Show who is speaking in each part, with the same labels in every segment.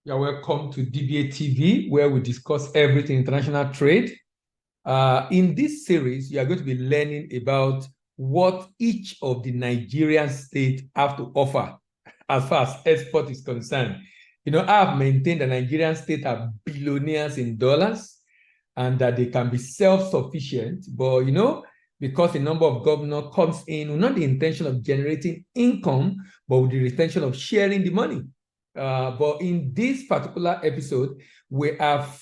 Speaker 1: You're welcome to DBA TV, where we discuss everything international trade. In this series, you are going to be learning about what each of the Nigerian states have to offer as far as export is concerned. I have maintained that Nigerian states are billionaires in dollars and that they can be self-sufficient, but because the number of governors comes in with not the intention of generating income, but with the intention of sharing the money. But in this particular episode, we have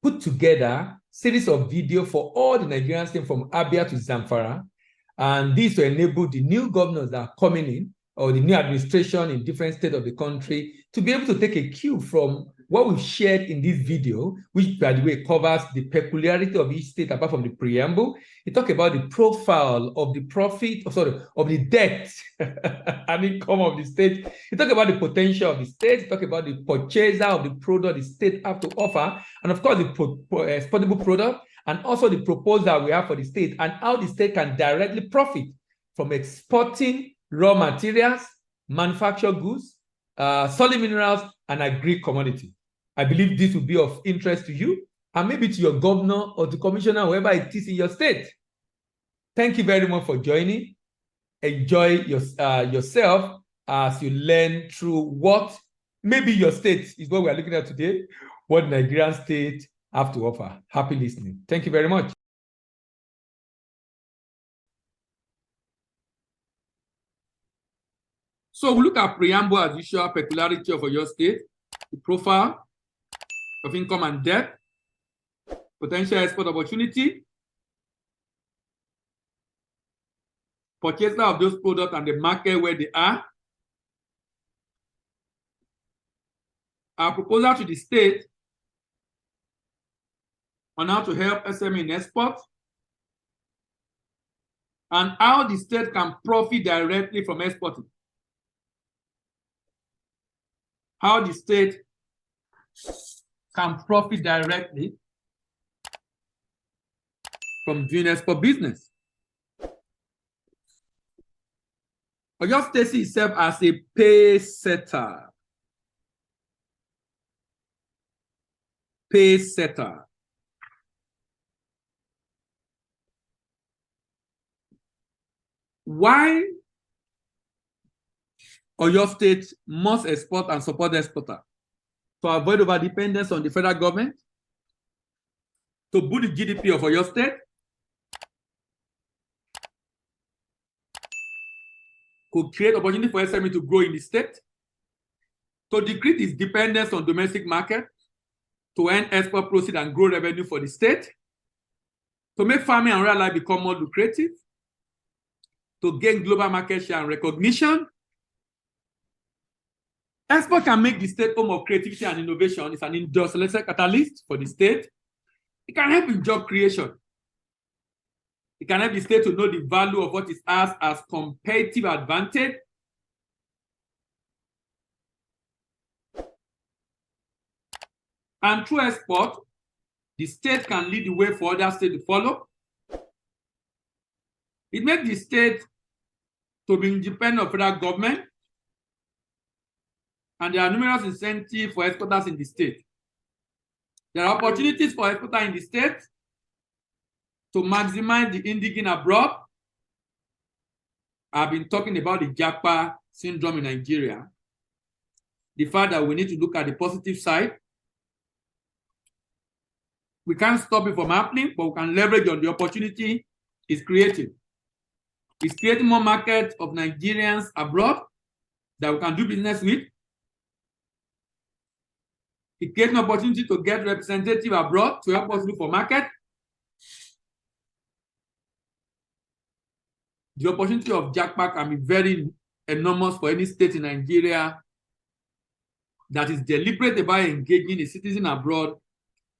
Speaker 1: put together series of video for all the Nigerian states from Abia to Zamfara, and this to enable the new governors that are coming in or the new administration in different states of the country to be able to take a cue from what we've shared in this video, which, by the way, covers the peculiarity of each state apart from the preamble. It talks about the profile of the profit, of the debt and income of the state. It talks about the potential of the state. It talks about the purchaser of the product the state have to offer, and of course, the exportable product, and also the proposal we have for the state and how the state can directly profit from exporting raw materials, manufactured goods, solid minerals, and agri commodity. I believe this will be of interest to you and maybe to your governor or to commissioner, whoever it is in your state. Thank you very much for joining. Enjoy yourself as you learn through what maybe your state is what we're looking at today, what Nigerian state have to offer. Happy listening. Thank you very much. So we look at preamble as usual, peculiarity of your state, the profile of income and debt, potential export opportunity, purchaser of those products and the market where they are, our proposal to the state on how to help SME in export, and how the state can profit directly from exporting. How the state can profit directly from doing export business. Oyo State sees itself as a pace setter. Pace setter. Why Oyo State must export and support the exporter? To avoid overdependence on the federal government, to boost the GDP of Oyo State, could create opportunity for SME to grow in the state, to decrease its dependence on domestic market, to earn export proceeds and grow revenue for the state, to make farming and rural life become more lucrative, to gain global market share and recognition. Export can make the state home of creativity and innovation. It's an industrial catalyst for the state. It can help in job creation. It can help the state to know the value of what it has as competitive advantage. And through export, the state can lead the way for other states to follow. It makes the state to be independent of federal government, and there are numerous incentives for exporters in the state. There are opportunities for exporters in the state to maximize the indigenous abroad. I've been talking about the Japa syndrome in Nigeria. The fact that we need to look at the positive side. We can't stop it from happening, but we can leverage on the opportunity it's creating. It's creating more market of Nigerians abroad that we can do business with. It creates an opportunity to get representative abroad to help us look for market. The opportunity of jackpot can be very enormous for any state in Nigeria that is deliberate about engaging a citizen abroad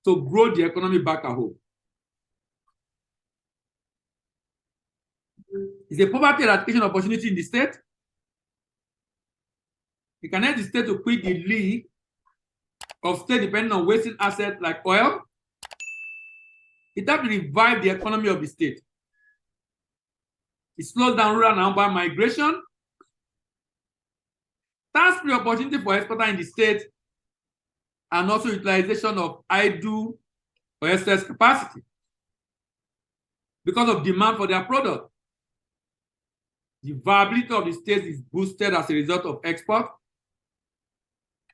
Speaker 1: to grow the economy back at home. It's a poverty eradication opportunity in the state. It can help the state to quit the league of state depending on wasting assets like oil. It helps to revive the economy of the state. It slows down rural and urban migration. Tax-free opportunity for exporters in the state and also utilization of idle or excess capacity because of demand for their product. The viability of the state is boosted as a result of export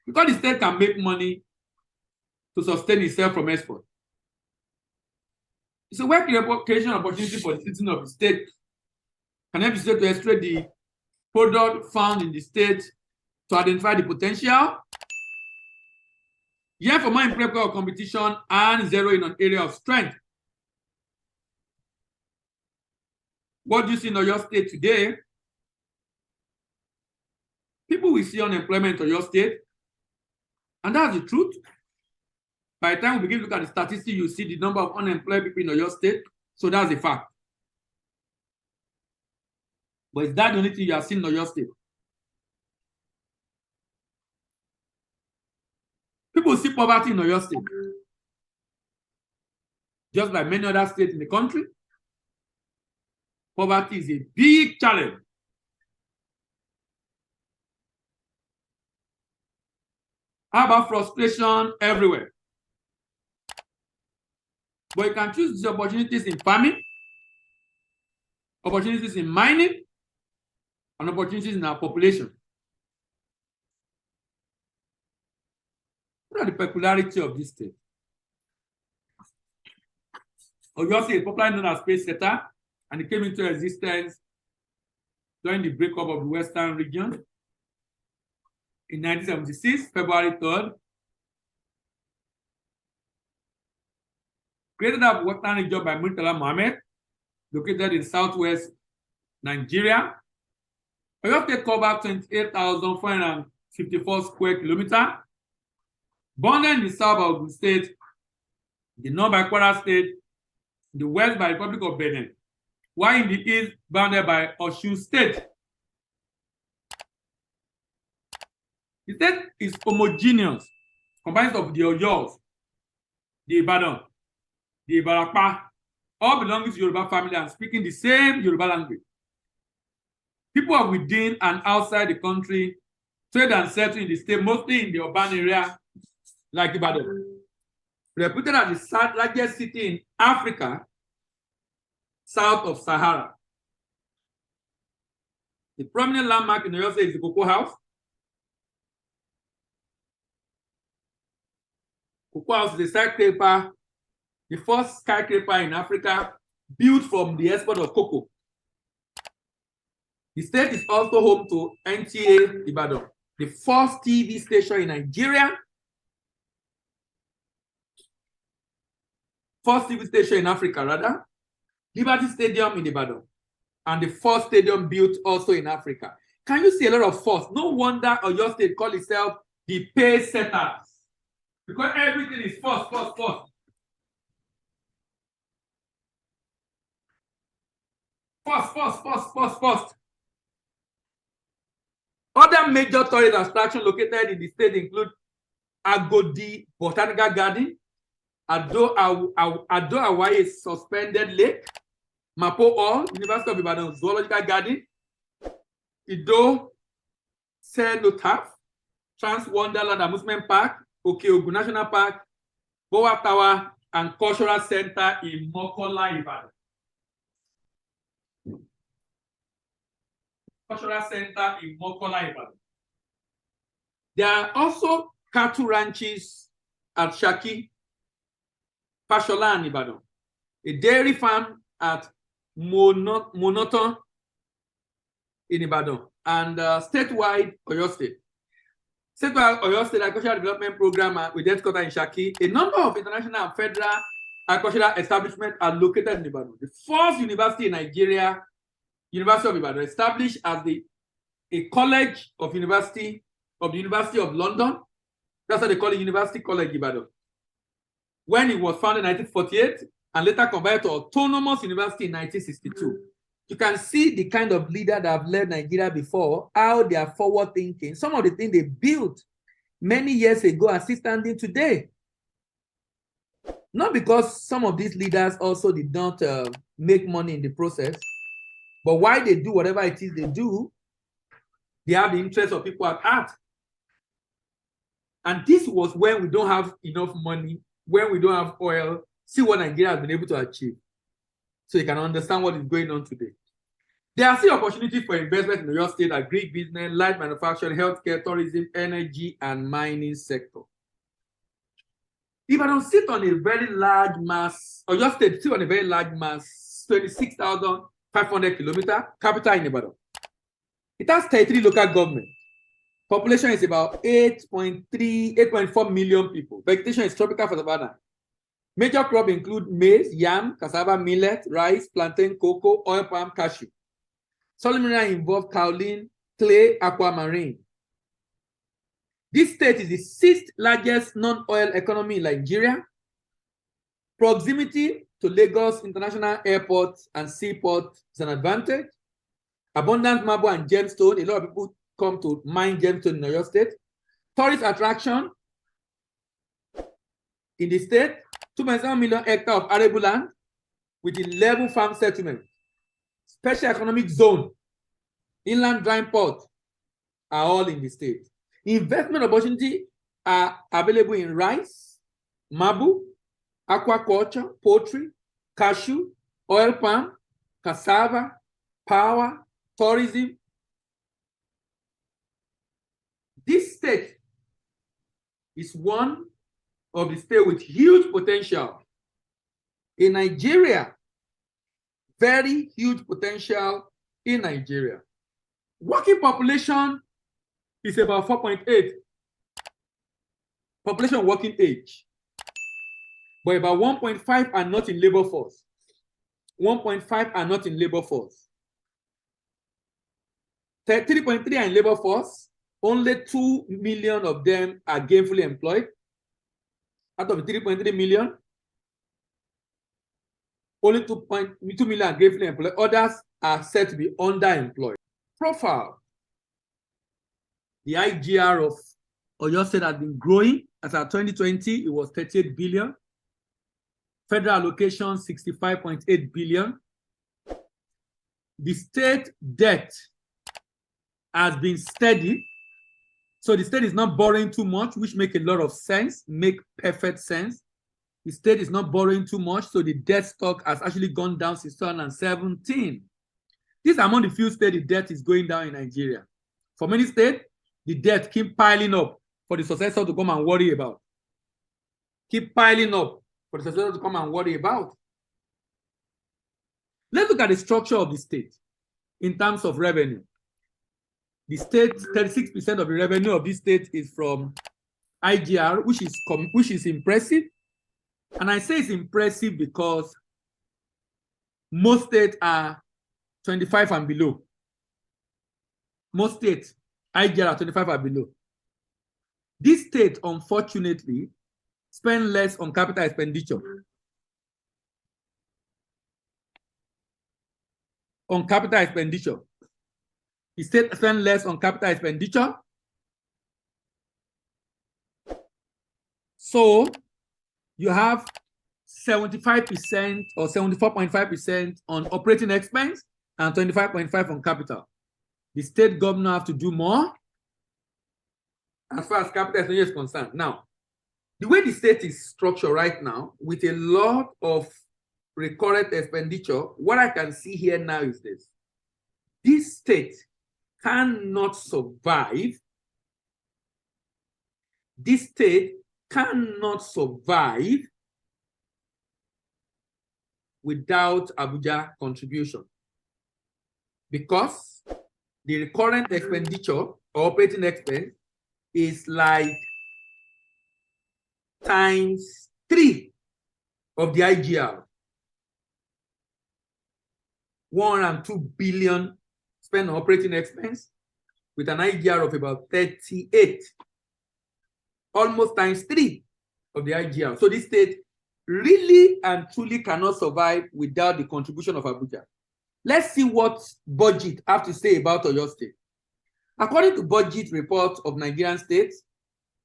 Speaker 1: because the state can make money to sustain itself from export. It's a work creation opportunity for the citizen of the state can help the state to extract the product found in the state to identify the potential. Here for more empirical competition and zero in an area of strength. What do you see in your state today? People will see unemployment in your state, and that's the truth. By the time we begin to look at the statistics, you see the number of unemployed people in your state. So that's a fact. But is that the only thing you are seeing in your state? People see poverty in your state, just like many other states in the country. Poverty is a big challenge. How about frustration everywhere? But you can choose the opportunities in farming, opportunities in mining, and opportunities in our population. What are the peculiarities of this state? Oyo State is popularly known as Space Center, and it came into existence during the breakup of the Western region in 1976, February 3rd. Created a Western region by Murtala Mohammed, located in southwest Nigeria. Oyo State covers 28,454 square kilometers, bounded in the south by Ogun State, the north by Kwara State, the west by Republic of Benin, while in the east bounded by Osun State. The state is homogeneous, comprised of the Oyos, the Ibadan, the Ibarapa, all belonging to Yoruba family and speaking the same Yoruba language. People are within and outside the country trade and settle in the state, mostly in the urban area like Ibadan. Reputed as the largest city in Africa, south of Sahara. The prominent landmark in Oyo State is the Cocoa House. Cocoa House is a skyscraper, the first skyscraper in Africa built from the export of cocoa. The state is also home to NTA Ibadan, the first TV station in Nigeria, first TV station in Africa, rather, Liberty Stadium in Ibadan, and the first stadium built also in Africa. Can you see a lot of force? No wonder Oyo State call itself the pace setters, because everything is first. First. Other major tourist attractions located in the state include Agodi Botanical Garden, Ado Hawaii Suspended Lake, Mapo Hall, University of Ibadan Zoological Garden, Ido Cenotaph, Trans Wonderland Amusement Park, Okeogun National Park, Bowa Tower, and Cultural Center in Mokola, Ibadan. Cultural Center in Mokola, Ibadan. There are also cattle ranches at Shaki, Fashola, and Ibadan, a dairy farm at Monoton in Ibadan, and statewide Oyo State. Statewide Oyo State Agricultural Development Program with headquarters in Shaki. A number of international and federal agricultural establishments are located in Ibadan. The first university in Nigeria, University of Ibadan, established as a college of the University of London. That's why they call it University College Ibadan. When it was founded in 1948 and later converted to Autonomous University in 1962. You can see the kind of leader that have led Nigeria before, how they are forward thinking. Some of the things they built many years ago are still standing today. Not because some of these leaders also did not make money in the process, but why they do whatever it is they do, they have the interest of people at heart. And this was when we don't have enough money, when we don't have oil. See what Nigeria has been able to achieve. So you can understand what is going on today. There are still opportunities for investment in your state, agribusiness, light manufacturing, healthcare, tourism, energy, and mining sector. If I don't sit on a very large mass, or just sit on a very large mass, 26,500 kilometers, capital in Ibadan. It has 33 local governments. Population is about 8.4 million people. Vegetation is tropical for savanna. Major crops include maize, yam, cassava, millet, rice, plantain, cocoa, oil palm, cashew. Soil minerals involve kaolin, clay, aquamarine. This state is the sixth largest non-oil economy in Nigeria. Proximity to Lagos International Airport and seaport is an advantage. Abundant marble and gemstone. A lot of people come to mine gemstone in Oyo State. Tourist attraction in the state, 2.7 million hectares of arable land with 11 farm settlements. Special economic zone, inland drying port are all in the state. Investment opportunities are available in rice, marble, aquaculture, poultry, cashew, oil palm, cassava, power, tourism. This state is one of the states with huge potential. In Nigeria, very huge potential in Nigeria. Working population is about 4.8. Population working age. But about 1.5 are not in labor force. 1.5 are not in labor force. 3.3 are in labor force. Only 2 million of them are gainfully employed. Out of 3.3 million, only 2.2 million are gainfully employed. Others are said to be underemployed. Profile. The IGR of Oyo State has been growing. As of 2020, it was 38 billion. Federal allocation, 65.8 billion. The state debt has been steady. So the state is not borrowing too much, which makes a lot of sense, make perfect sense. The state is not borrowing too much, so the debt stock has actually gone down since 2017. This is among the few states the debt is going down in Nigeria. For many states, the debt keep piling up for the successor to come and worry about. Keep piling up for the successor to come and worry about. Let's look at the structure of the state in terms of revenue. The state, 36% of the revenue of this state is from IGR, which is impressive. And I say it's impressive because most states are 25 and below. Most states, IGR are 25 and below. This state, unfortunately, spend less on capital expenditure. On capital expenditure. The state spend less on capital expenditure. So you have 75% or 74.5% on operating expense and 25.5% on capital. The state governor have to do more as far as capital expenditure is concerned. Now, the way the state is structured right now, with a lot of recurrent expenditure, what I can see here now is this. This state cannot survive. This state cannot survive without Abuja contribution, because the recurrent expenditure or operating expense is like ×3 of the IGR. 102 billion spent on operating expense with an IGR of about 38, almost ×3 of the IGR. So this state really and truly cannot survive without the contribution of Abuja. Let's see what budget have to say about Oyo State. According to budget report of Nigerian states,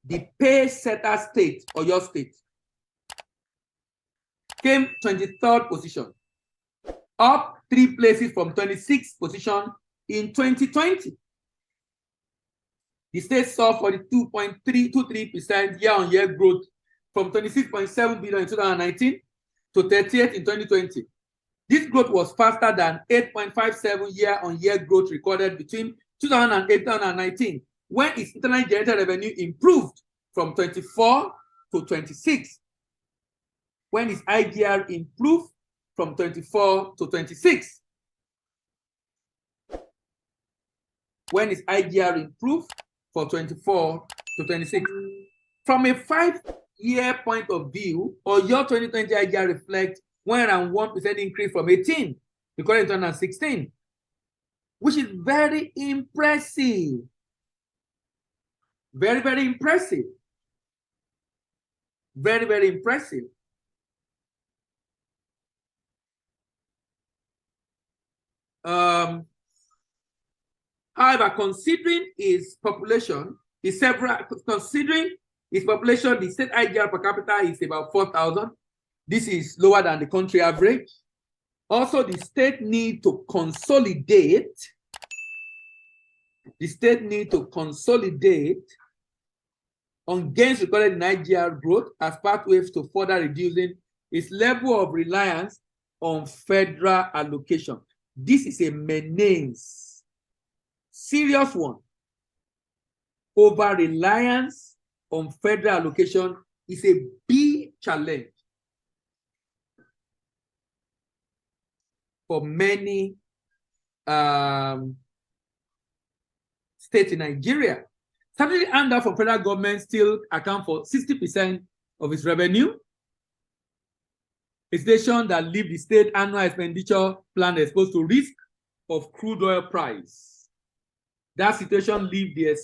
Speaker 1: the pay setter state, Oyo State, came 23rd position, up 3 places from 26th position in 2020. The state saw 42.323% year-on-year growth from 26.7 billion in 2019 to 38 in 2020. This growth was faster than 8.57 year-on-year growth recorded between 2008 and 2019, when its internally generated revenue improved from 24 to 26. When its IGR improved from 24 to 26. When its IGR improved from 24 to 26. From a 5-year point of view, or your 2020 IGR reflects 101% increase from 18, recorded in 2016, which is very impressive. Very, very impressive. Very, very impressive. However, considering its population, the state IGR per capita is about 4,000. This is lower than the country average. Also, the state need to consolidate. The state need to consolidate on gains recorded in IGR growth as pathways to further reducing its level of reliance on federal allocation. This is a menace, serious one. Over reliance on federal allocation is a big challenge for many states in Nigeria. Certainly, handout from federal government still account for 60% of its revenue. A situation that leave the state annual expenditure plan exposed to risk of crude oil price. That situation leave the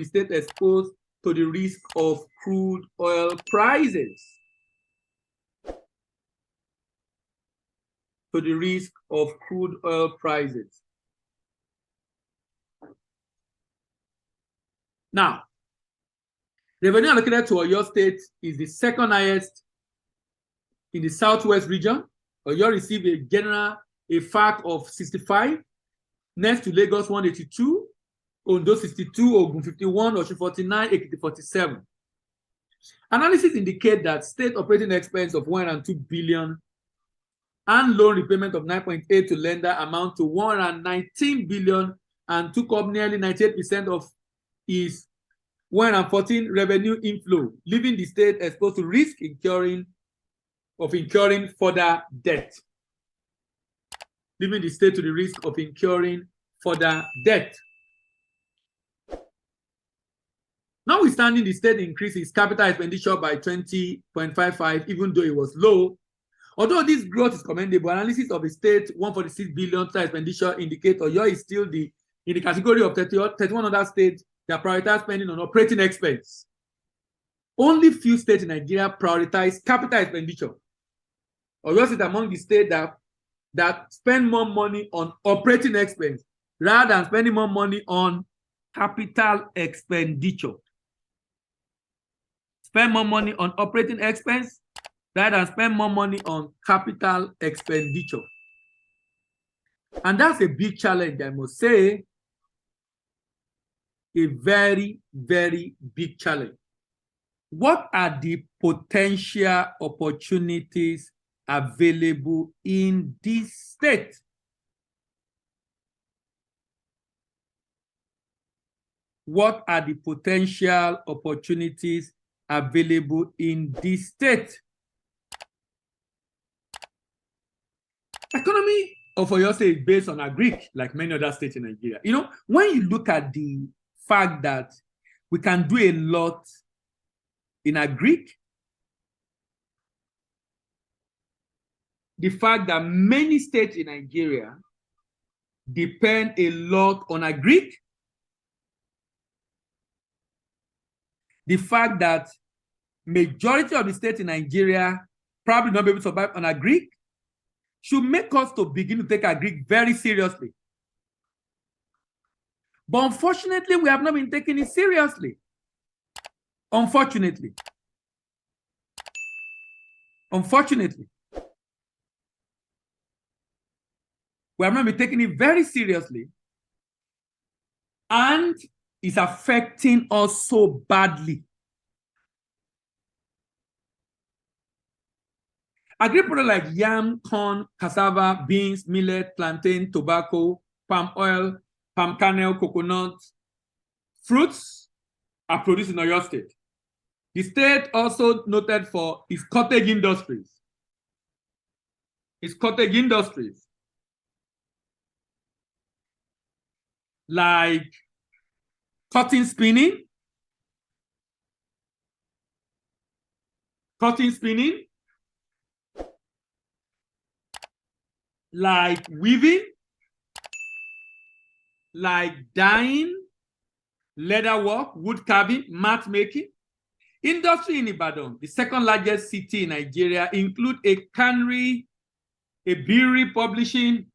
Speaker 1: state exposed to the risk of crude oil prices. To the risk of crude oil prices. Now, revenue allocated to Oyo State is the second highest in the Southwest region. Oyo received a FAC of 65, next to Lagos 182, Ondo 62, Ogun 51, Osun 49, Ekiti 47. Analysis indicate that state operating expense of 102 billion and loan repayment of 9.8 to lender amount to 119 billion and took up nearly 98% of its 114 revenue inflow, leaving the state exposed to risk incurring further debt. Leaving the state to the risk of incurring further debt. Notwithstanding, the state increased its capital expenditure by 20.55, even though it was low. Although this growth is commendable, analysis of the state 146 billion total expenditure indicate Oyo is still in the category of 31 other states that prioritize spending on operating expense. Only few states in Nigeria prioritize capital expenditure. Oyo is among the states that spend more money on operating expense rather than spending more money on capital expenditure. Spend more money on operating expense rather than spend more money on capital expenditure. And that's a big challenge, I must say. A very, very big challenge. What are the potential opportunities available in this state? What are the potential opportunities available in this state? Economy of Oyo State is based on agric, like many other states in Nigeria. You know, when you look at the fact that we can do a lot in agric, the fact that many states in Nigeria depend a lot on agric, the fact that majority of the states in Nigeria probably not be able to survive on agric, should make us to begin to take agric very seriously. But unfortunately, we have not been taking it seriously. Unfortunately. Unfortunately. We have not been taking it very seriously. And is affecting us so badly. Agri products like yam, corn, cassava, beans, millet, plantain, tobacco, palm oil, palm kernel, coconut, fruits are produced in Oyo State. The state also noted for its cottage industries. Like cotton spinning, like weaving, like dyeing, leather work, wood carving, mat making. Industry in Ibadan, the second largest city in Nigeria, include a cannery, a brewery publishing,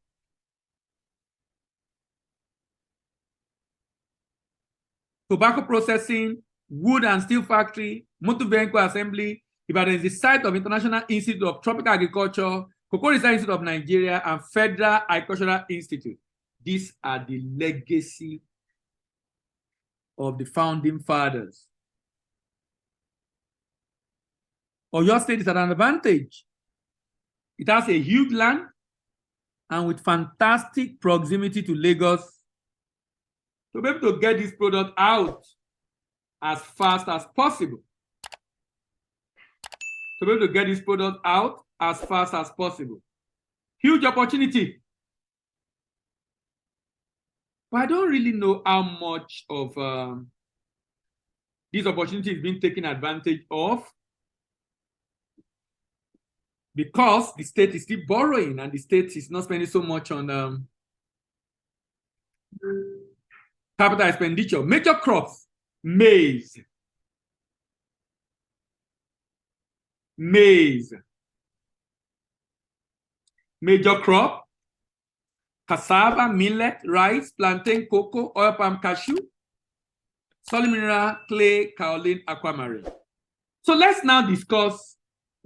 Speaker 1: tobacco processing, wood and steel factory, motor vehicle assembly. Ibadan is the site of International Institute of Tropical Agriculture, Cocoa Research Institute of Nigeria, and Federal Agricultural Institute. These are the legacy of the founding fathers. Oyo State is at an advantage. It has a huge land and with fantastic proximity to Lagos to be able to get this product out as fast as possible. Huge opportunity. But I don't really know how much of this opportunity is being taken advantage of, because the state is still borrowing and the state is not spending so much on capital expenditure. Major crops: maize. Major crop: cassava, millet, rice, plantain, cocoa, oil palm, cashew, solid mineral, clay, kaolin, aquamarine. So let's now discuss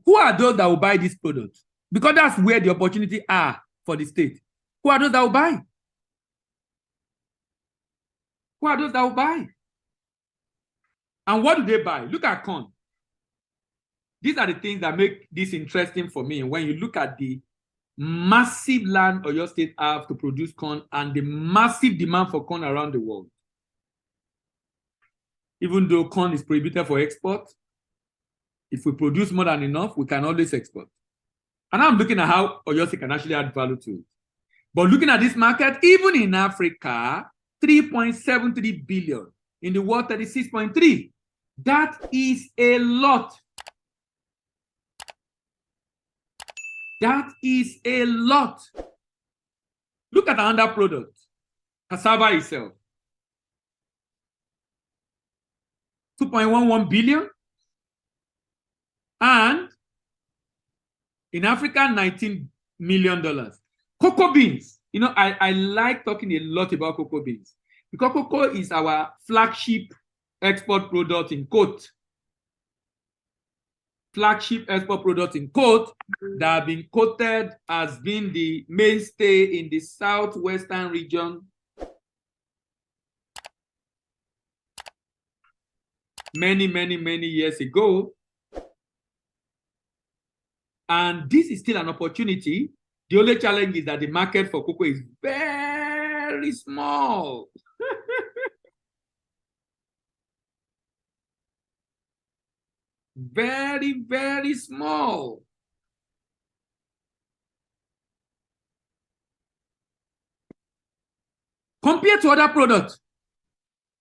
Speaker 1: who are those that will buy this product, because that's where the opportunity are for the state. Who are those that will buy? And what do they buy? Look at corn. These are the things that make this interesting for me. When you look at the massive land Oyo State have to produce corn and the massive demand for corn around the world. Even though corn is prohibited for export, if we produce more than enough, we can always export. And I'm looking at how Oyo State can actually add value to it. But looking at this market, even in Africa, 3.73 billion. In the world, 36.3. That is a lot. Look at another product, cassava itself. 2.11 billion. And in Africa, $19 million. Cocoa beans. You know, I like talking a lot about cocoa beans because cocoa is our flagship export product in quote. That have been quoted as being the mainstay in the southwestern region many years ago. And this is still an opportunity. The only challenge is that the market for cocoa is very small. Very small. Compared to other products.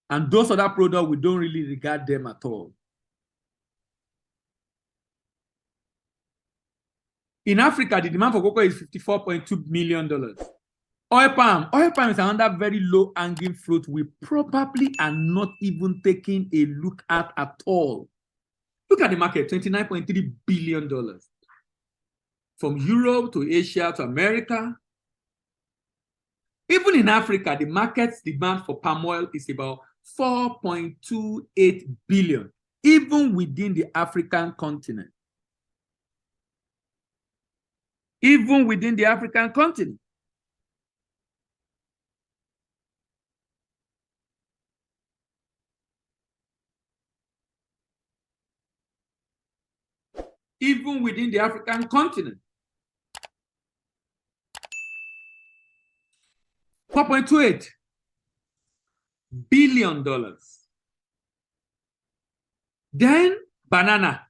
Speaker 1: And those other products, we don't really regard them at all. In Africa, the demand for cocoa is $54.2 million. Oil palm is another very low-hanging fruit we probably are not even taking a look at all. Look at the market, $29.3 billion. From Europe to Asia to America. Even in Africa, the market's demand for palm oil is about 4.28 billion, even within the African continent. even within the African continent. $4.28 billion. Then banana.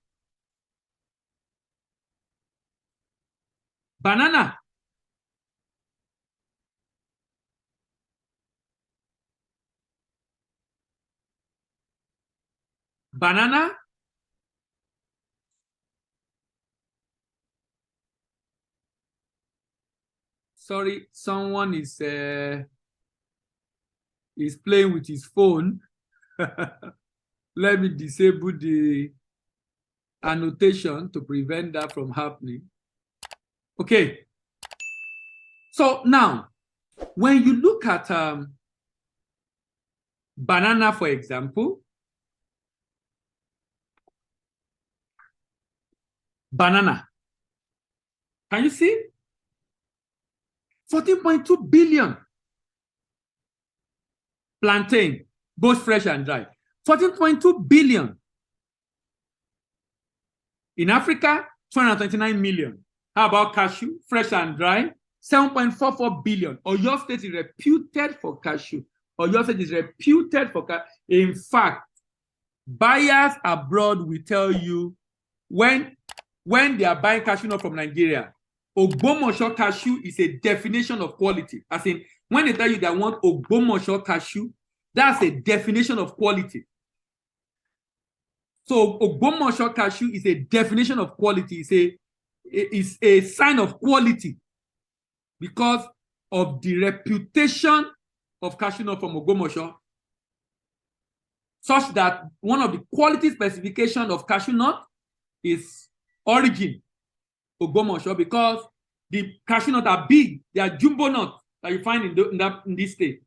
Speaker 1: Banana. Banana. Sorry, someone is playing with his phone. Let me disable the annotation to prevent that from happening. Okay. So now, when you look at banana, for example, banana, can you see? 14.2 billion. Plantain, both fresh and dry, 14.2 billion. In Africa, 229 million. How about cashew, fresh and dry? 7.44 billion. Oyo State is reputed for cashew. Oyo State is reputed for cashew. In fact, buyers abroad will tell you when they are buying cashew nut from Nigeria, Ogbomosho cashew is a definition of quality. As in, when they tell you they want Ogbomosho cashew, that's a definition of quality. So Ogbomosho cashew is a definition of quality. It's a sign of quality because of the reputation of cashew nut from Ogbomosho, such that one of the quality specifications of cashew nut is origin Ogbomosho, because the cashew nuts are big. They are jumbo nuts that you find in this state.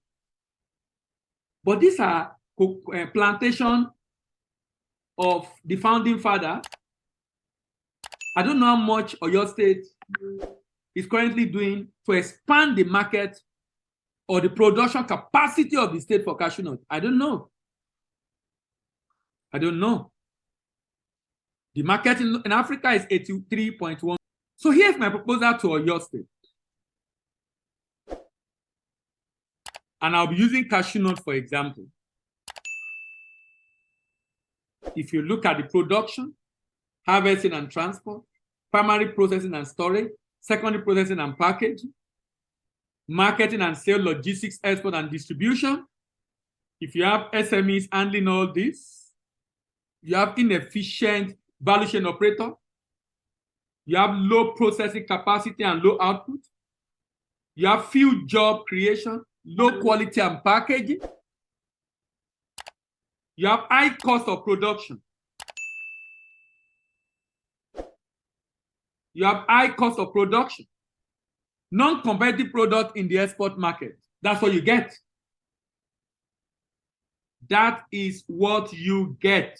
Speaker 1: But these are plantation of the founding father. I don't know how much Oyo State is currently doing to expand the market or the production capacity of the state for cashew nuts. I don't know. I don't know. The market in Africa is 83.1. So here's my proposal to Oyo State. And I'll be using cashew nut for example. If you look at the production, harvesting and transport, primary processing and storage, secondary processing and packaging, marketing and sale, logistics, export and distribution, if you have SMEs handling all this, you have inefficient value chain operator, you have low processing capacity and low output, you have few job creation, low quality and packaging, you have high cost of production, you have high cost of production, non-competitive product in the export market. That's what you get. That is what you get.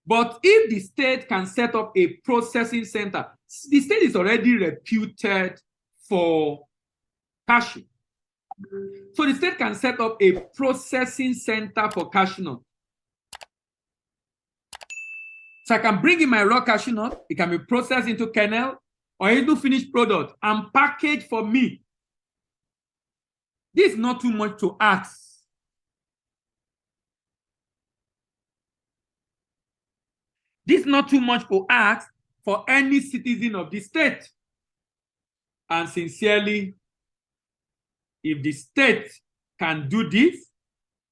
Speaker 1: But if the state can set up a processing center, the state is already reputed for cashew. So the state can set up a processing center for cashew nut. So I can bring in my raw cashew nut, it can be processed into kernel or into finished product and packaged for me. This is not too much to ask. This is not too much to ask for any citizen of the state. And sincerely, if the state can do this,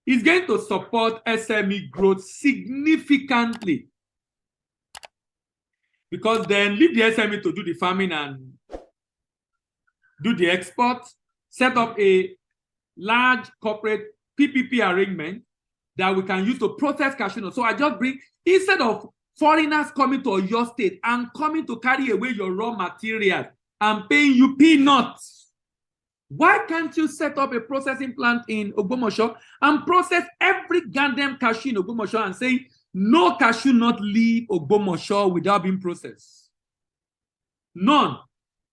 Speaker 1: it's going to support SME growth significantly. Because then leave the SME to do the farming and do the export, set up a large corporate PPP arrangement that we can use to process cashew nuts. So I just bring, instead of foreigners coming to your state and coming to carry away your raw materials and paying you peanuts, why can't you set up a processing plant in Ogbomosho and process every goddamn cashew in Ogbomosho and say, no cashew nut leave Ogbomosho without being processed? None.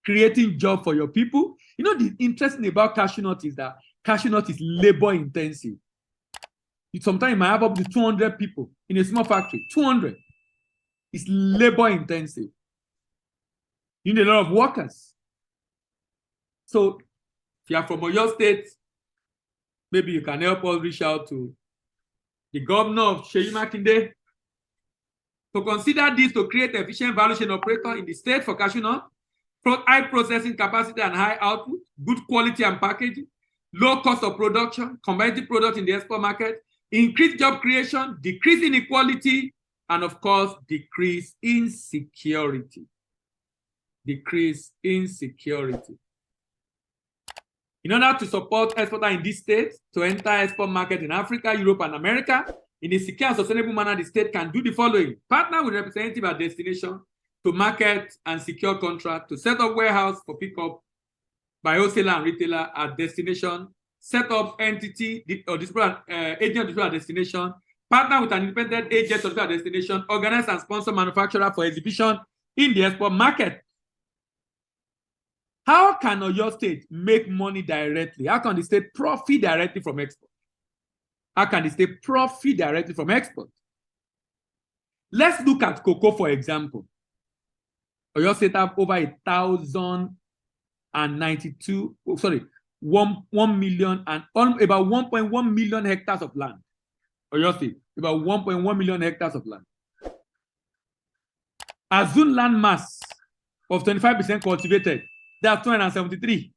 Speaker 1: Creating job for your people. You know, the interesting about cashew nut is that cashew nut is labor intensive. Sometimes you might have up to 200 people in a small factory. 200. It's labor intensive. You need a lot of workers. So if you are from your state, maybe you can help us reach out to the governor of Seyi Makinde to consider this to create efficient value chain operator in the state for cashew nut, high processing capacity and high output, good quality and packaging, low cost of production, competitive product in the export market, increase job creation, decrease inequality, and of course, decrease insecurity. Decrease insecurity. In order to support exporters in this state to enter export market in Africa, Europe, and America, in a secure and sustainable manner, the state can do the following. Partner with representative at destination to market and secure contract, to set up warehouse for pickup by wholesaler and retailer at destination, set up entity or agent at destination, partner with an independent agent at destination, organize and sponsor manufacturer for exhibition in the export market. How can your state make money directly? How can the state profit directly from export? How can the state profit directly from export? Let's look at cocoa, for example. Oyo State have over 1,092, sorry, 1 million and about 1.1 million hectares of land. Oyo State, about 1.1 million hectares of land. Assume land mass of 25% cultivated. That's 273.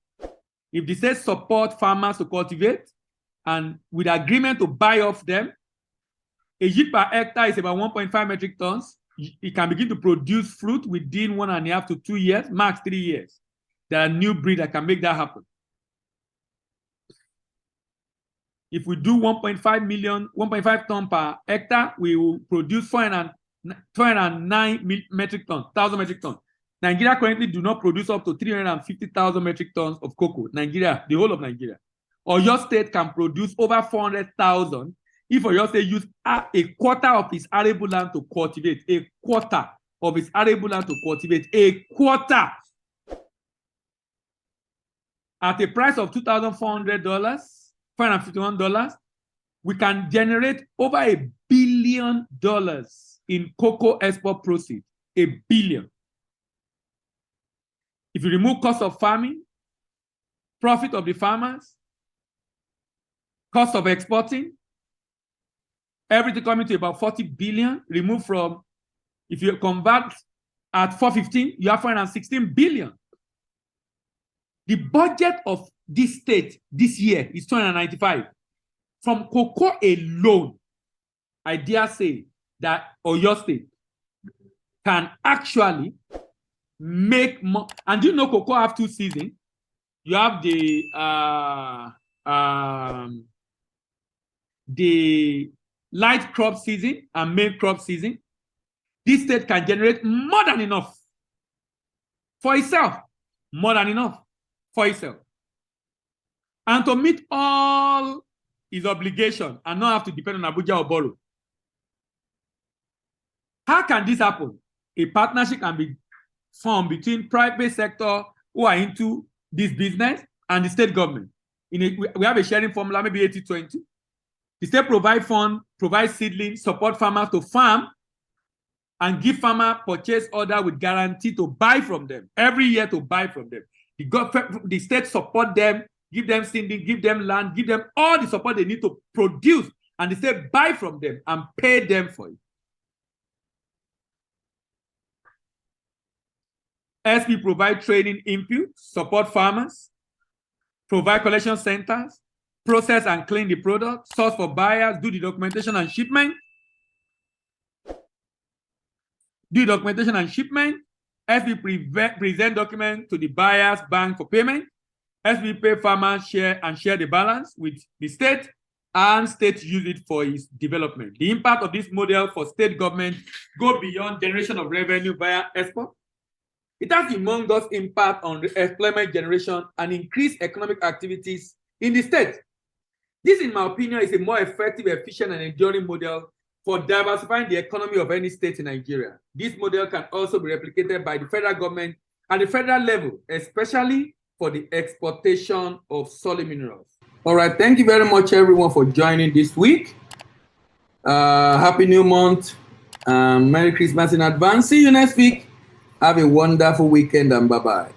Speaker 1: If the state support farmers to cultivate and with agreement to buy off them, a yield per hectare is about 1.5 metric tons. It can begin to produce fruit within 1.5 to 2 years, max 3 years. There are new breeds that can make that happen. If we do 1.5 tons per hectare, we will produce 409 metric tons, 1,000 metric tons. Nigeria currently do not produce up to 350,000 metric tons of cocoa. Nigeria, the whole of Nigeria. Oyo State can produce over 400,000 if Oyo State use a quarter of its arable land to cultivate. A quarter of its arable land to cultivate. A quarter. At a price of $2,400, $451, we can generate over $1 billion in cocoa export proceeds. $1 billion. If you remove cost of farming, profit of the farmers, cost of exporting, everything coming to about 40 billion, remove from, if you convert at 415, you have 416 billion. The budget of this state this year is 295. From cocoa alone, I dare say that Oyo State can actually make more. And you know cocoa have 2 seasons. You have the light crop season and main crop season. This state can generate more than enough for itself. More than enough for itself. And to meet all his obligations and not have to depend on Abuja or borrow. How can this happen? A partnership can be formed between private sector who are into this business and the state government. We have a sharing formula, maybe 80-20. The state provide fund, provide seedlings, support farmers to farm, and give farmer purchase order with guarantee to buy from them every year to buy from them. The state support them, give them seedling, give them land, give them all the support they need to produce, and the state buy from them and pay them for it. SP provide training input, support farmers, provide collection centers, process and clean the product, source for buyers, do the documentation and shipment. Do documentation and shipment. SP present document to the buyers bank for payment. SP pay farmers share the balance with the state, and state use it for its development. The impact of this model for state government go beyond generation of revenue via export. It has humongous impact on the employment generation and increased economic activities in the state. This, in my opinion, is a more effective, efficient, and enduring model for diversifying the economy of any state in Nigeria. This model can also be replicated by the federal government at the federal level, especially for the exportation of solid minerals. All right, thank you very much, everyone, for joining this week.
Speaker 2: Happy New Month. Merry Christmas in advance. See you next week. Have a wonderful weekend and bye bye.